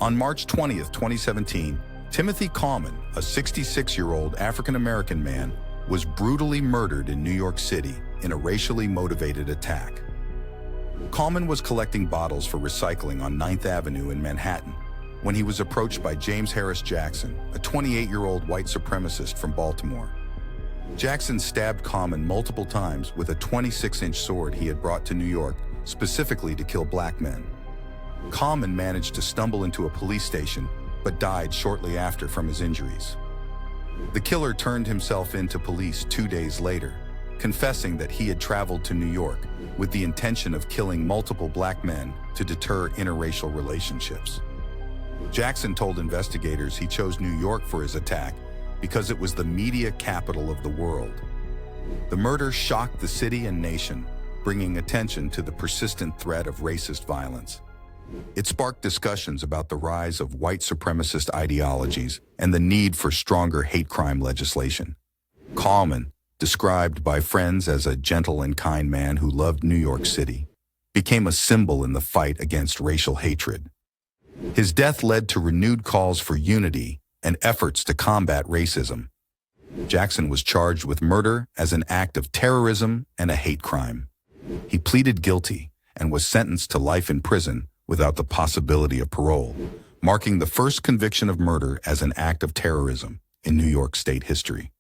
On March 20th, 2017, Timothy Caughman, a 66-year-old African-American man, was brutally murdered in New York City in a racially motivated attack. Caughman was collecting bottles for recycling on 9th Avenue in Manhattan when he was approached by James Harris Jackson, a 28-year-old white supremacist from Baltimore. Jackson stabbed Caughman multiple times with a 26-inch sword he had brought to New York specifically to kill black men. Caughman managed to stumble into a police station but died shortly after from his injuries. The killer turned himself in to police 2 days later, confessing that he had traveled to New York with the intention of killing multiple black men to deter interracial relationships. Jackson told investigators he chose New York for his attack because it was the media capital of the world. The murder shocked the city and nation, bringing attention to the persistent threat of racist violence. It sparked discussions about the rise of white supremacist ideologies and the need for stronger hate crime legislation. Caughman, described by friends as a gentle and kind man who loved New York City, became a symbol in the fight against racial hatred. His death led to renewed calls for unity and efforts to combat racism. Jackson was charged with murder as an act of terrorism and a hate crime. He pleaded guilty and was sentenced to life in prison without the possibility of parole, marking the first conviction of murder as an act of terrorism in New York State history.